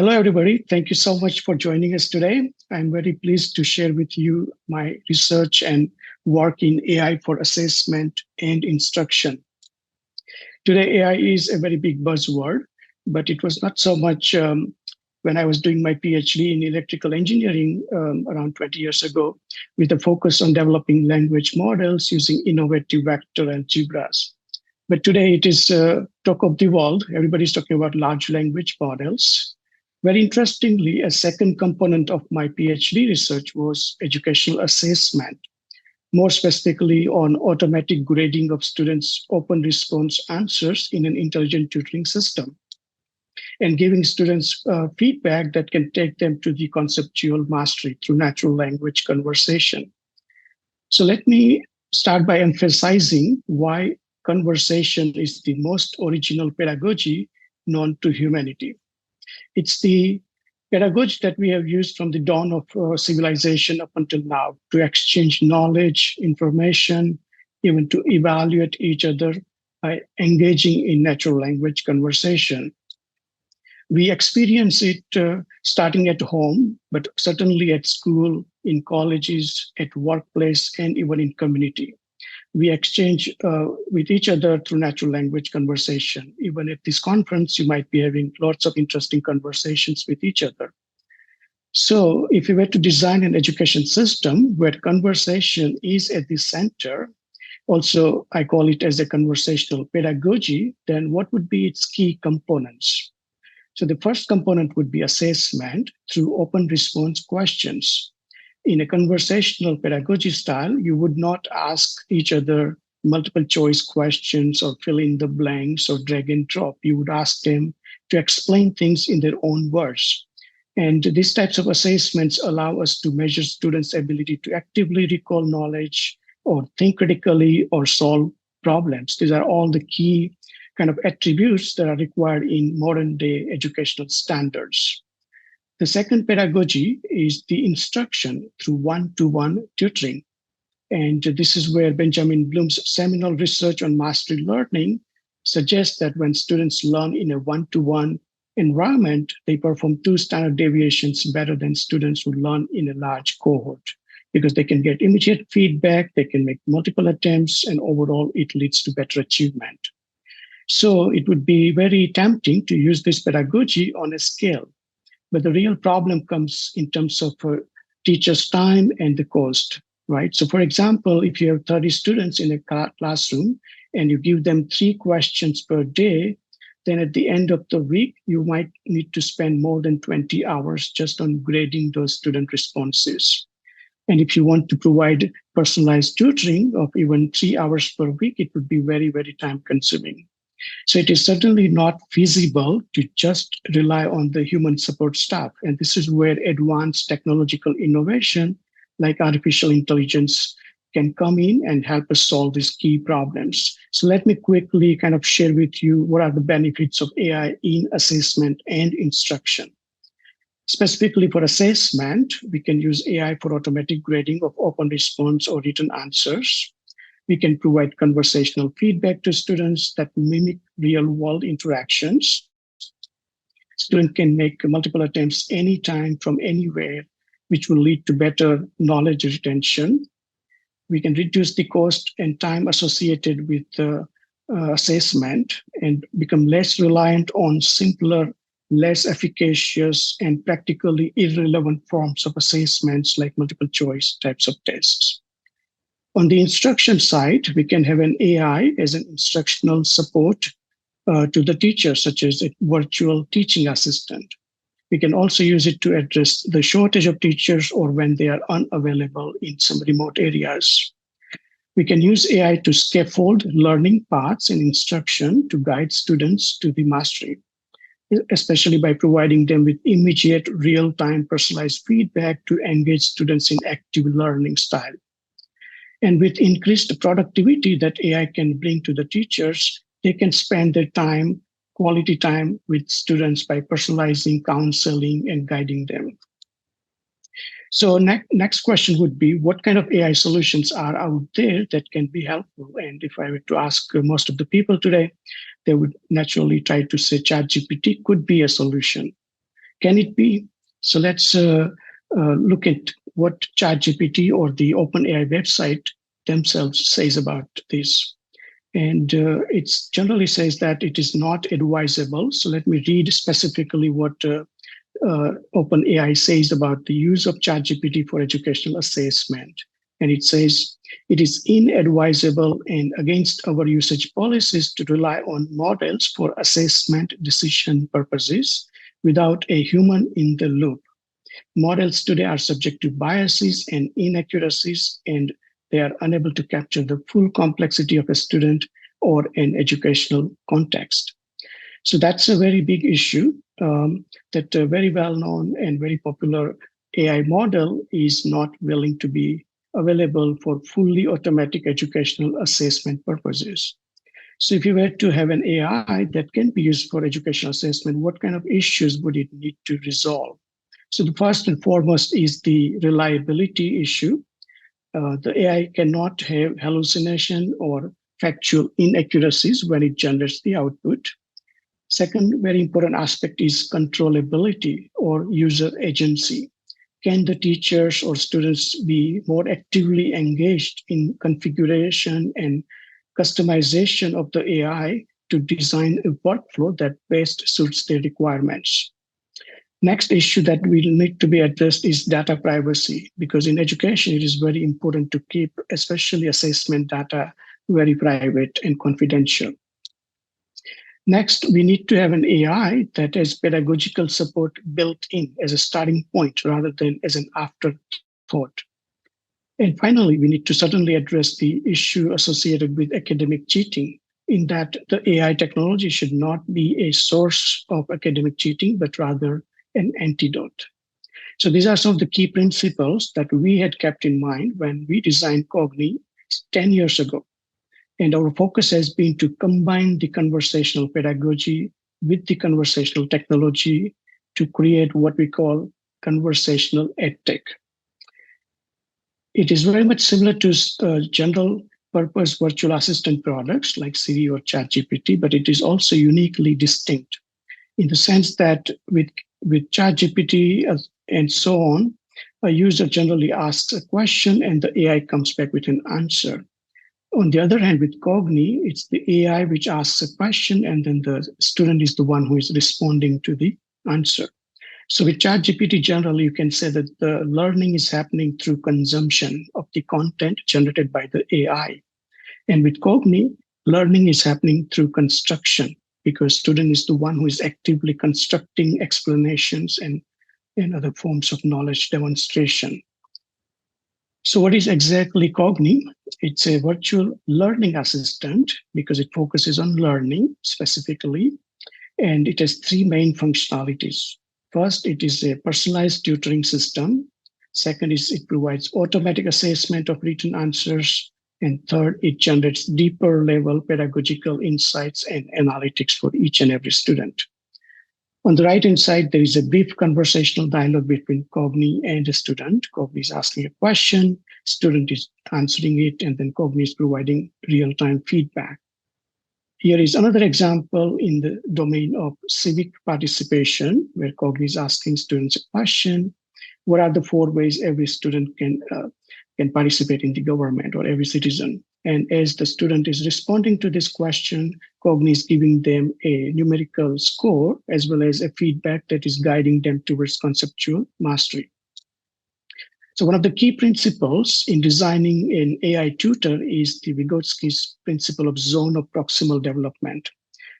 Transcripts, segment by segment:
Hello, everybody. Thank you so much for joining us today. I'm very pleased to share with you my research and work in AI for assessment and instruction. Today, AI is a very big buzzword, but it was not so much when I was doing my PhD in electrical engineering around 20 years ago, with a focus on developing language models using innovative vector algebras. But today it is talk of the world. Everybody's talking about large language models. Very interestingly, a second component of my PhD research was educational assessment, more specifically on automatic grading of students' open response answers in an intelligent tutoring system and giving students feedback that can take them to the conceptual mastery through natural language conversation. So let me start by emphasizing why conversation is the most original pedagogy known to humanity. It's the pedagogy that we have used from the dawn of civilization up until now to exchange knowledge, information, even to evaluate each other by engaging in natural language conversation. We experience it starting at home, but certainly at school, in colleges, at workplace, and even in community. We exchange with each other through natural language conversation. Even at this conference, you might be having lots of interesting conversations with each other. So if you were to design an education system where conversation is at the center, also I call it as a conversational pedagogy, then what would be its key components? So the first component would be assessment through open response questions. In a conversational pedagogy style, you would not ask each other multiple choice questions or fill in the blanks or drag and drop. You would ask them to explain things in their own words. And these types of assessments allow us to measure students' ability to actively recall knowledge or think critically or solve problems. These are all the key kind of attributes that are required in modern day educational standards. The second pedagogy is the instruction through one-to-one tutoring. And this is where Benjamin Bloom's seminal research on mastery learning suggests that when students learn in a one-to-one environment, they perform two standard deviations better than students who learn in a large cohort because they can get immediate feedback, they can make multiple attempts, and overall it leads to better achievement. So it would be very tempting to use this pedagogy on a scale. But the real problem comes in terms of teachers' time and the cost, right? So for example, if you have 30 students in a classroom and you give them 3 questions per day, then at the end of the week, you might need to spend more than 20 hours just on grading those student responses. And if you want to provide personalized tutoring of even 3 hours per week, it would be very, very time consuming. So it is certainly not feasible to just rely on the human support staff. And this is where advanced technological innovation like artificial intelligence can come in and help us solve these key problems. So let me quickly kind of share with you what are the benefits of AI in assessment and instruction. Specifically for assessment, we can use AI for automatic grading of open response or written answers. We can provide conversational feedback to students that mimic real-world interactions. Students can make multiple attempts anytime from anywhere, which will lead to better knowledge retention. We can reduce the cost and time associated with assessment and become less reliant on simpler, less efficacious, and practically irrelevant forms of assessments like multiple choice types of tests. On the instruction side, we can have an AI as an instructional support to the teacher, such as a virtual teaching assistant. We can also use it to address the shortage of teachers or when they are unavailable in some remote areas. We can use AI to scaffold learning paths in instruction to guide students to the mastery, especially by providing them with immediate, real-time personalized feedback to engage students in active learning style. And with increased productivity that AI can bring to the teachers, they can spend their time, quality time with students by personalizing, counseling, and guiding them. So next question would be, what kind of AI solutions are out there that can be helpful? And if I were to ask most of the people today, they would naturally try to say ChatGPT could be a solution. Can it be? So let's look at what ChatGPT or the OpenAI website themselves says about this. And it generally says that it is not advisable. So let me read specifically what OpenAI says about the use of ChatGPT for educational assessment. And it says, it is inadvisable and against our usage policies to rely on models for assessment decision purposes without a human in the loop. Models today are subject to biases and inaccuracies, and they are unable to capture the full complexity of a student or an educational context. So that's a very big issue, that a very well-known and very popular AI model is not willing to be available for fully automatic educational assessment purposes. So if you were to have an AI that can be used for educational assessment, what kind of issues would it need to resolve? So the first and foremost is the reliability issue. The AI cannot have hallucination or factual inaccuracies when it generates the output. Second very important aspect is controllability or user agency. Can the teachers or students be more actively engaged in configuration and customization of the AI to design a workflow that best suits their requirements? Next issue that will need to be addressed is data privacy, because in education, it is very important to keep, especially assessment data, very private and confidential. Next, we need to have an AI that has pedagogical support built in as a starting point rather than as an afterthought. And finally, we need to certainly address the issue associated with academic cheating, in that the AI technology should not be a source of academic cheating, but rather an antidote. So these are some of the key principles that we had kept in mind when we designed Cogni 10 years ago. And our focus has been to combine the conversational pedagogy with the conversational technology to create what we call conversational edtech. It is very much similar to general purpose virtual assistant products like Siri or ChatGPT, but it is also uniquely distinct in the sense that with ChatGPT and so on, a user generally asks a question and the AI comes back with an answer. On the other hand, with Cogni, it's the AI which asks a question and then the student is the one who is responding to the answer. So with ChatGPT, generally, you can say that the learning is happening through consumption of the content generated by the AI. And with Cogni, learning is happening through construction, because student is the one who is actively constructing explanations and other forms of knowledge demonstration. So what is exactly Cogni? It's a virtual learning assistant because it focuses on learning specifically, and it has three main functionalities. First, it is a personalized tutoring system. Second is it provides automatic assessment of written answers. And third, it generates deeper level pedagogical insights and analytics for each and every student. On the right-hand side, there is a brief conversational dialogue between Cogni and a student. Cogni is asking a question, student is answering it, and then Cogni is providing real-time feedback. Here is another example in the domain of civic participation, where Cogni is asking students a question. What are the 4 ways every student can participate in the government, or every citizen? And as the student is responding to this question, Cogni is giving them a numerical score as well as a feedback that is guiding them towards conceptual mastery. So one of the key principles in designing an AI tutor is the Vygotsky's principle of zone of proximal development,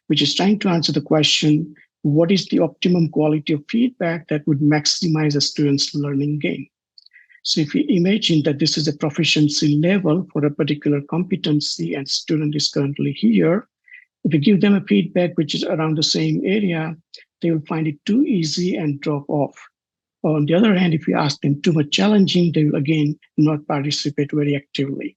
which is trying to answer the question, what is the optimum quality of feedback that would maximize a student's learning gain? So if we imagine that this is a proficiency level for a particular competency and student is currently here, if we give them a feedback which is around the same area, they will find it too easy and drop off. On the other hand, if we ask them too much challenging, they will again not participate very actively.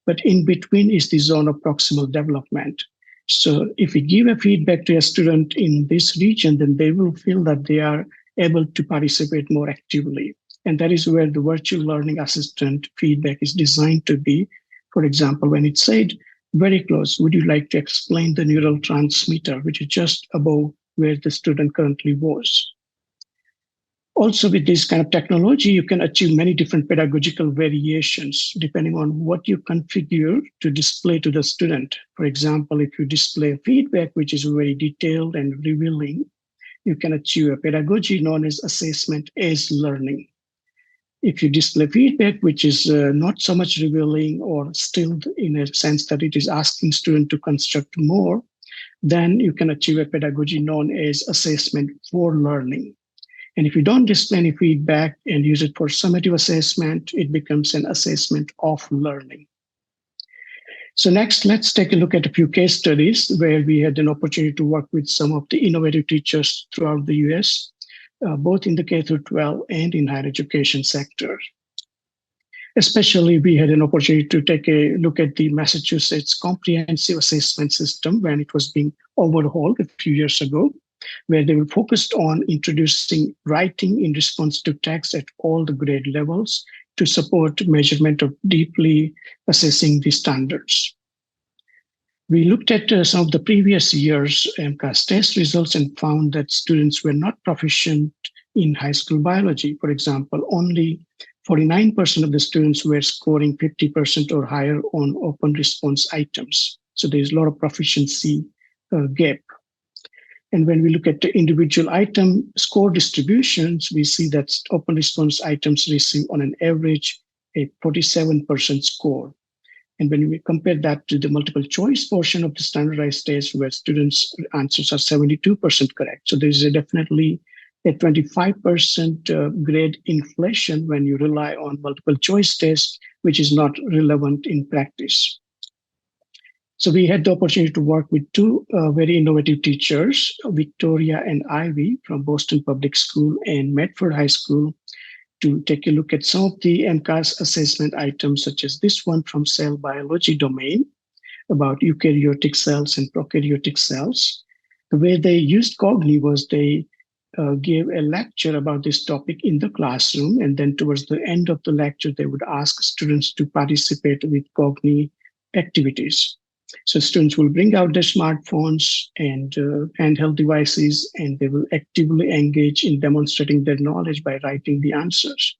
But in between is the zone of proximal development. So if we give a feedback to a student in this region, then they will feel that they are able to participate more actively. And that is where the virtual learning assistant feedback is designed to be. For example, when it said, very close, would you like to explain the neural transmitter, which is just above where the student currently was? Also, with this kind of technology, you can achieve many different pedagogical variations depending on what you configure to display to the student. For example, if you display feedback, which is very detailed and revealing, you can achieve a pedagogy known as assessment as learning. If you display feedback, which is not so much revealing or still in a sense that it is asking student to construct more, then you can achieve a pedagogy known as assessment for learning. And if you don't display any feedback and use it for summative assessment, it becomes an assessment of learning. So next, let's take a look at a few case studies where we had an opportunity to work with some of the innovative teachers throughout the US, both in the K-12 and in higher education sector. Especially, we had an opportunity to take a look at the Massachusetts comprehensive assessment system when it was being overhauled a few years ago, where they were focused on introducing writing in response to text at all the grade levels to support measurement of deeply assessing the standards. We looked at some of the previous years' MCAS test results and found that students were not proficient in high school biology. For example, only 49% of the students were scoring 50% or higher on open response items. So there's a lot of proficiency gap. And when we look at the individual item score distributions, we see that open response items receive on an average a 47% score. And when we compare that to the multiple choice portion of the standardized test, where students' answers are 72% correct. So there's definitely a 25% grade inflation when you rely on multiple choice tests, which is not relevant in practice. So we had the opportunity to work with two very innovative teachers, Victoria and Ivy from Boston Public School and Medford High School, to take a look at some of the MCAS assessment items, such as this one from cell biology domain about eukaryotic cells and prokaryotic cells. The way they used Cogni was they gave a lecture about this topic in the classroom, and then towards the end of the lecture, they would ask students to participate with Cogni activities. So students will bring out their smartphones and handheld devices, and they will actively engage in demonstrating their knowledge by writing the answers.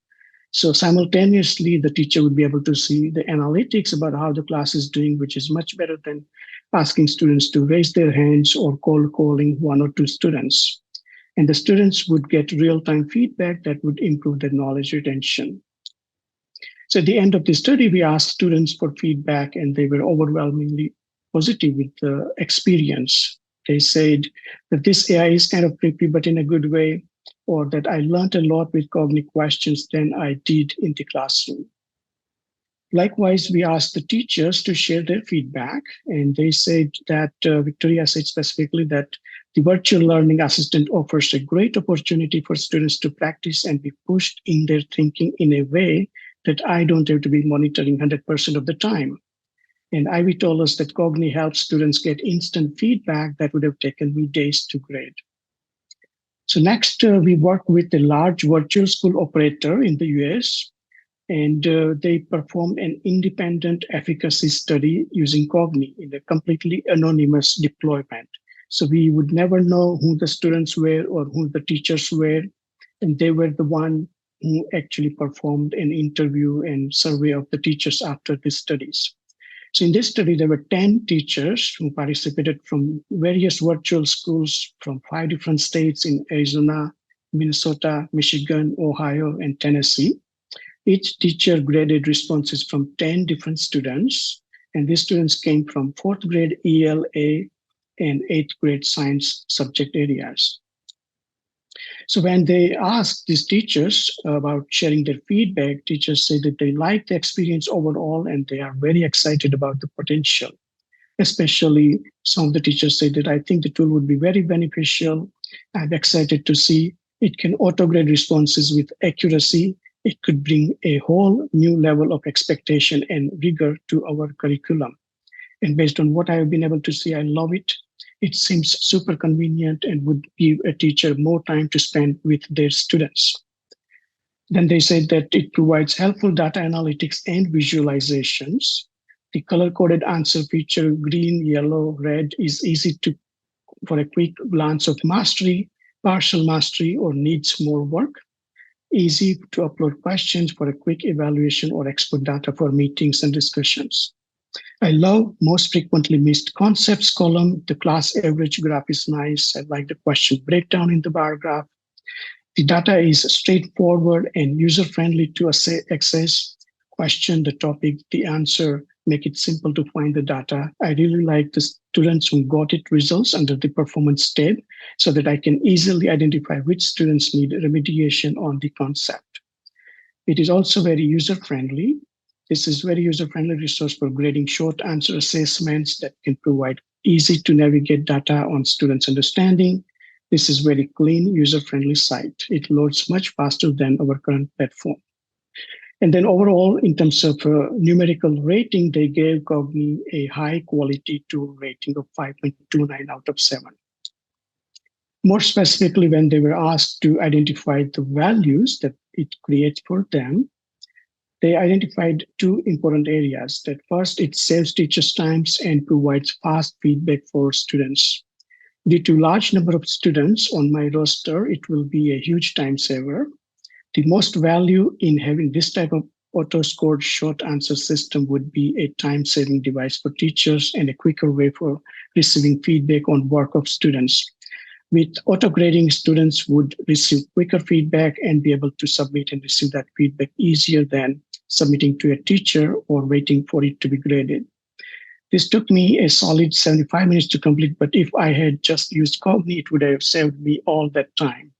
So simultaneously, the teacher would be able to see the analytics about how the class is doing, which is much better than asking students to raise their hands or calling one or two students. And the students would get real-time feedback that would improve their knowledge retention. So at the end of the study, we asked students for feedback, and they were overwhelmingly positive with the experience. They said that this AI is kind of creepy, but in a good way, or that I learned a lot with Cogni questions than I did in the classroom. Likewise, we asked the teachers to share their feedback, and they said that Victoria said specifically that the virtual learning assistant offers a great opportunity for students to practice and be pushed in their thinking in a way that I don't have to be monitoring 100% of the time. And Ivy told us that Cogni helps students get instant feedback that would have taken me days to grade. So next, we work with a large virtual school operator in the US, and they performed an independent efficacy study using Cogni in a completely anonymous deployment. So we would never know who the students were or who the teachers were, and they were the one who actually performed an interview and survey of the teachers after the studies. So in this study, there were 10 teachers who participated from various virtual schools from 5 different states in Arizona, Minnesota, Michigan, Ohio, and Tennessee. Each teacher graded responses from 10 different students, and these students came from 4th grade ELA and 8th grade science subject areas. So when they asked these teachers about sharing their feedback, teachers say that they like the experience overall and they are very excited about the potential. Especially some of the teachers say that I think the tool would be very beneficial. I'm excited to see it can auto-grade responses with accuracy. It could bring a whole new level of expectation and rigor to our curriculum. And based on what I have been able to see, I love it. It seems super convenient and would give a teacher more time to spend with their students. Then they said that it provides helpful data analytics and visualizations. The color-coded answer feature, green, yellow, red, is easy for a quick glance of mastery, partial mastery, or needs more work. easy to upload questions for a quick evaluation or export data for meetings and discussions. I love most frequently missed concepts column. The class average graph is nice. I like the question breakdown in the bar graph. The data is straightforward and user-friendly to access. Question the topic, the answer, make it simple to find the data. I really like the students who got it results under the performance tab so that I can easily identify which students need remediation on the concept. It is also very user-friendly. This is very user-friendly resource for grading short answer assessments that can provide easy to navigate data on students' understanding. This is very clean, user-friendly site. It loads much faster than our current platform. And then overall, in terms of numerical rating, they gave Cogni a high quality tool rating of 5.29 out of 7. More specifically, when they were asked to identify the values that it creates for them, they identified two important areas. That first, it saves teachers' times and provides fast feedback for students. Due to large number of students on my roster, it will be a huge time saver. The most value in having this type of auto-scored short answer system would be a time-saving device for teachers and a quicker way for receiving feedback on work of students. With auto-grading, students would receive quicker feedback and be able to submit and receive that feedback easier than submitting to a teacher or waiting for it to be graded. This took me a solid 75 minutes to complete, but if I had just used Cogni, it would have saved me all that time.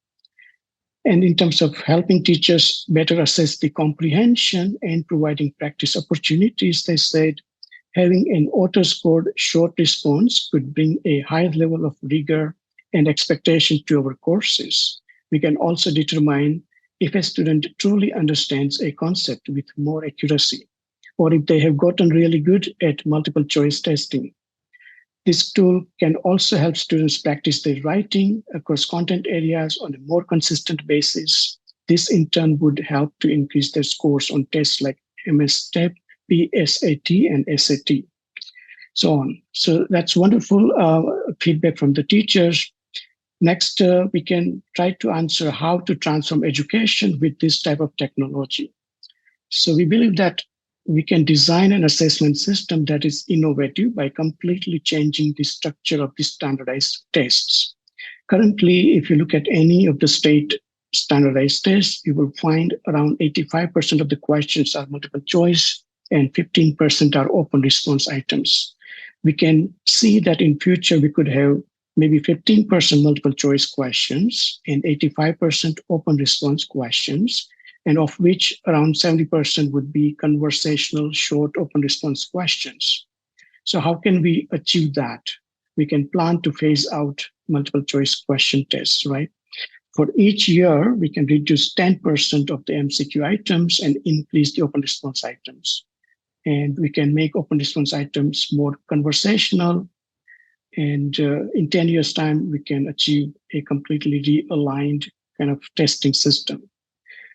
And in terms of helping teachers better assess the comprehension and providing practice opportunities, they said having an auto-scored short response could bring a higher level of rigor and expectation to our courses. We can also determine if a student truly understands a concept with more accuracy, or if they have gotten really good at multiple choice testing. This tool can also help students practice their writing across content areas on a more consistent basis. This in turn would help to increase their scores on tests like MS-STEP, PSAT, and SAT, so on. So that's wonderful feedback from the teachers. Next, we can try to answer how to transform education with this type of technology. So we believe that we can design an assessment system that is innovative by completely changing the structure of the standardized tests. Currently, if you look at any of the state standardized tests, you will find around 85% of the questions are multiple choice and 15% are open response items. We can see that in future, we could have maybe 15% multiple choice questions and 85% open response questions, and of which around 70% would be conversational short open response questions. So how can we achieve that? We can plan to phase out multiple choice question tests, right? For each year, we can reduce 10% of the MCQ items and increase the open response items. And we can make open response items more conversational. And in 10 years' time, we can achieve a completely realigned kind of testing system.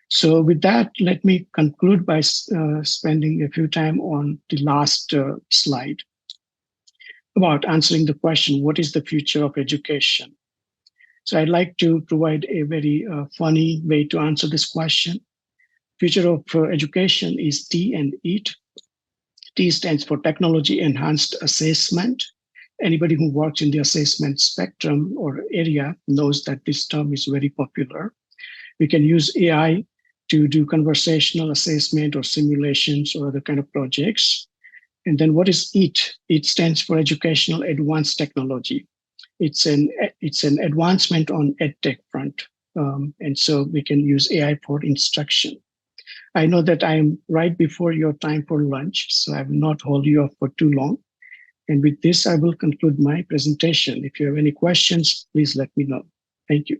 So with that, let me conclude by spending a few time on the last slide about answering the question, what is the future of education? So I'd like to provide a very funny way to answer this question. Future of education is T and EAT. T stands for Technology Enhanced Assessment. Anybody who works in the assessment spectrum or area knows that this term is very popular. We can use AI to do conversational assessment or simulations or other kind of projects. And then what is EAT? EAT stands for Educational Advanced Technology. It's an advancement on EdTech front. And so we can use AI for instruction. I know that I'm right before your time for lunch, so I will not hold you up for too long. And with this, I will conclude my presentation. If you have any questions, please let me know. Thank you.